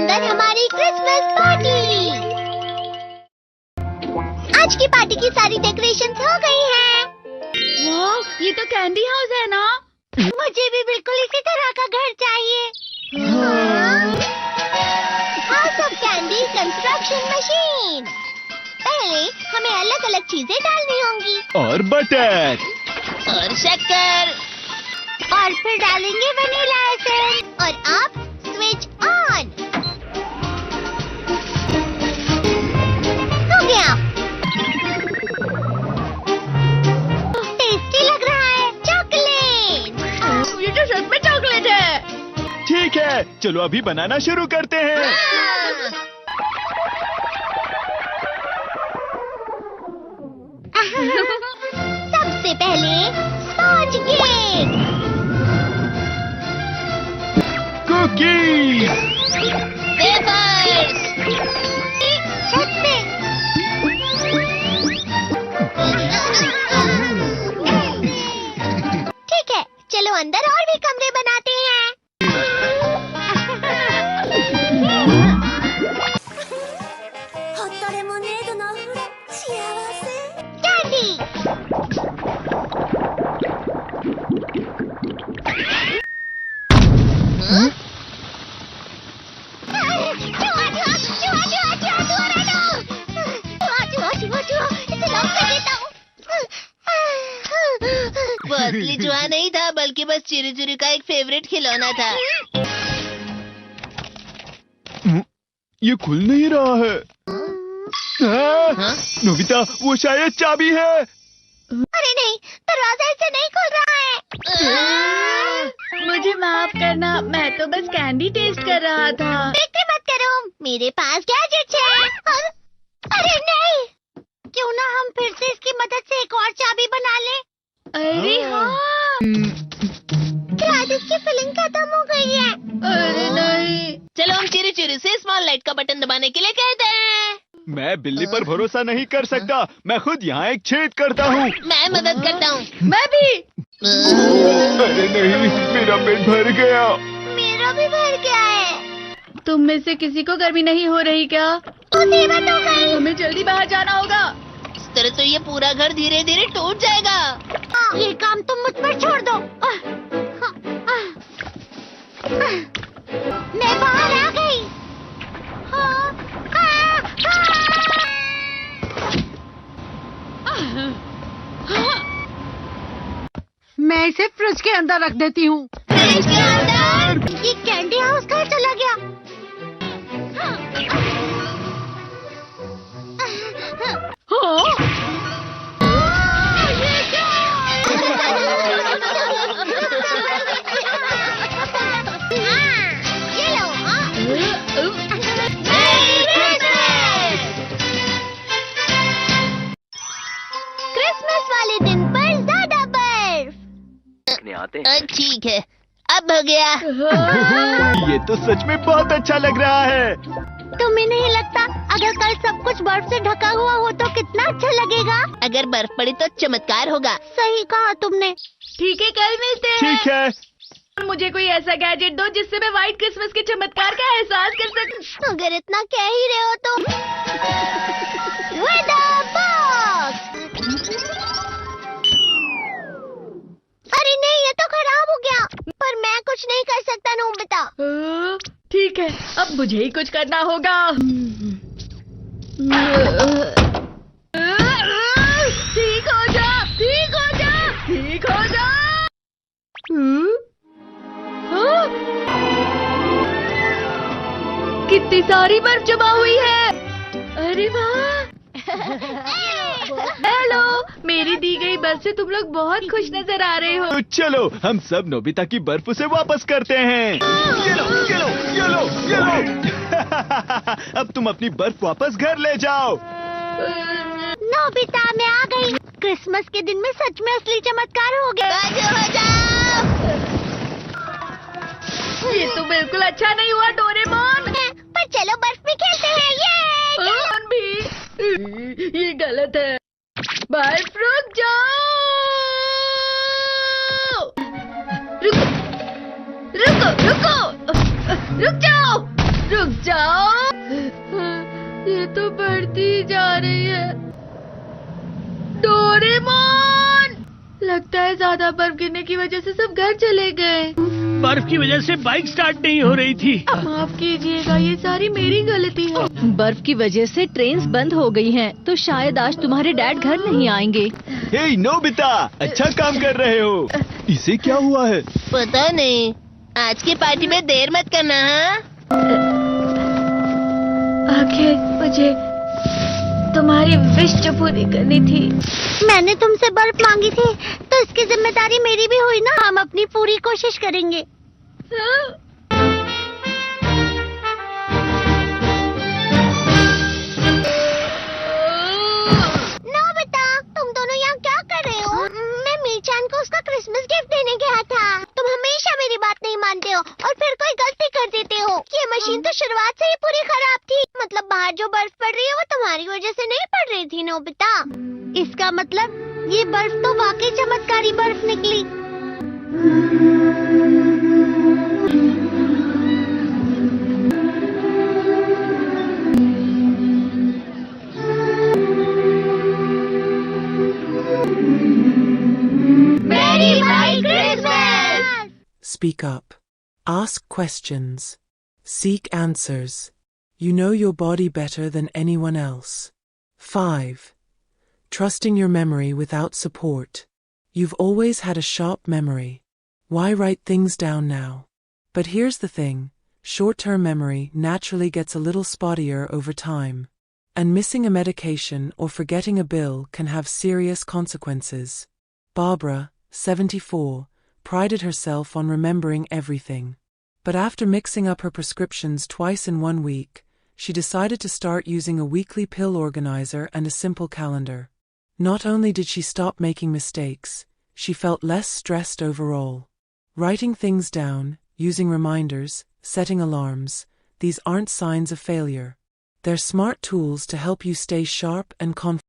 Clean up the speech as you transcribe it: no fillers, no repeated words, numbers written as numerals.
अंदर हमारी Christmas party. आज की पार्टी की सारी डेकोरेशंस हो गई हैं। वाह, ये तो कैंडी हाउस है ना? मुझे भी बिल्कुल इसी तरह का घर चाहिए। House of candy construction machine. पहले हमें अलग अलग चीजें डालनी होंगी और बटर और शक्कर, और फिर डालेंगे वनीला एसेंस और अब स्विच ऑन। हो गया। टेस्टी लग रहा है। चॉकलेट। ये तो सच में चॉकलेट है। ठीक है, चलो अभी बनाना शुरू करते हैं। सबसे पहले स्पॉन्ज केक, कुकीज, वेफर्स, छत पे। ठीक है, चलो अंदर और भी कमरे बनाते हैं। कैंडी। वो असली चूहा नहीं था, बल्कि बस चिरू चिरू का एक फेवरेट खिलौना था। ये खुल नहीं रहा है। नोबिता, वो शायद चाबी है। अरे नहीं, दरवाजा ऐसे नहीं खुल रहा है। मुझे माफ करना, मैं तो बस कैंडी टेस्ट कर रहा था। फिक्र मत करो, मेरे पास गैजेट्स हैं। अरे नहीं, क्यों ना हम फिर से इसकी मदद से एक और चाबी बना लें। अरे हाँ। शायद इसकी फिलिंग खत्म हो गई है। अरे नहीं। चलो हम चिरू चिरू से स्मॉल लाइट का बटन दबाने के लिए कहते हैं। मैं बिल्ली पर भरोसा नहीं कर सकता। मैं खुद यहाँ एक छेद करता हूँ। मैं मदद करता हूँ। मैं भी। अरे नहीं, मेरा पेट भर गया। मेरा भी भर गया है। तुम में से किसी को गर्मी नहीं हो रही क्या? मुसीबत हो गई। हमें जल्दी बाहर जाना होगा। इस तरह तो ये पूरा घर धीरे धीरे टूट जाएगा। ये काम तुम मुझ पर छोड़ दो। मैं बाहर आ गई। मैं इसे फ्रिज के अंदर रख देती हूँ। फ्रिज के अंदर? ये कैंडी हाउस कहाँ चला गया? ये लो। क्रिसमस वाले दिन पर ज्यादा बर्फ। ठीक है, अब हो गया। ये तो सच में बहुत अच्छा लग रहा है। तुम्हें नहीं लगता अगर कल सब कुछ बर्फ से ढका हुआ हो तो कितना अच्छा लगेगा? अगर बर्फ पड़ी तो चमत्कार होगा। सही कहा तुमने। ठीक है, कल मिलते हैं। ठीक है। मुझे कोई ऐसा गैजेट दो जिससे मैं व्हाइट क्रिसमस के चमत्कार का एहसास कर सकूं। अगर इतना कह ही रहे हो तो वेदर बॉक्स। अरे नहीं, ये तो खराब हो गया। पर मैं कुछ नहीं कर सकता नोबिता। ठीक है, अब मुझे ही कुछ करना होगा। ठीक हो जा, ठीक हो जा, ठीक हो जा। कितनी सारी बर्फ जमा हुई है। अरे वाह। हेलो, मेरी दी गई बर्फ से तुम लोग बहुत खुश नजर आ रहे हो। तो चलो हम सब नोबिता की बर्फ उसे वापस करते हैं। ये लो, ये लो, ये लो, ये लो। अब तुम अपनी बर्फ वापस घर ले जाओ। नोबिता, मैं आ गई। क्रिसमस के दिन में सच में असली चमत्कार हो गया। ये तो बिल्कुल अच्छा नहीं हुआ डोरेमोन। पर चलो बर्फ में खेलते हैं। ये भी ये गलत है। बर्फ रुक जाओ। रुको रुको रुको, रुक जाओ। रुक जाओ। ये तो बढ़ती ही जा रही है। डोरेमोन! लगता है ज्यादा बर्फ गिरने की वजह से सब घर चले गए। बर्फ की वजह से बाइक स्टार्ट नहीं हो रही थी। माफ कीजिएगा, ये सारी मेरी गलती है। बर्फ की वजह से ट्रेन्स बंद हो गई हैं, तो शायद आज तुम्हारे डैड घर नहीं आएंगे। हे नोबिता, अच्छा काम कर रहे हो। इसे क्या हुआ है? पता नहीं। आज की पार्टी में देर मत करना, हाँ? आखिर मुझे तुम्हारी विश जो पूरी करनी थी। मैंने तुमसे बर्फ मांगी थी, तो इसकी जिम्मेदारी मेरी भी हुई ना। हम अपनी पूरी कोशिश करेंगे। नोबिता, तुम दोनों यहाँ क्या कर रहे हो? मैं मीरचान को उसका क्रिसमस गिफ्ट देने गया था। तुम हमेशा मेरी बात नहीं मानते हो और फिर कोई गलती कर देते हो। ये मशीन तो शुरुआत से ही पूरी खराब थी। मतलब बाहर जो बर्फ पड़ रही है वो तुम्हारी वजह से नहीं पड़ रही थी नोबिता। इसका मतलब ये बर्फ तो वाकई चमत्कारी बर्फ निकली। मेरी भाई Christmas! Speak up. Ask questions. Seek answers. You know your body better than anyone else. 5. Trusting your memory without support. You've always had a sharp memory. Why write things down now? But here's the thing. Short-term memory naturally gets a little spottier over time. And missing a medication or forgetting a bill can have serious consequences. Barbara, 74, prided herself on remembering everything. But after mixing up her prescriptions twice in 1 week, she decided to start using a weekly pill organizer and a simple calendar. Not only did she stop making mistakes, she felt less stressed overall. Writing things down, using reminders, setting alarms, these aren't signs of failure. They're smart tools to help you stay sharp and confident.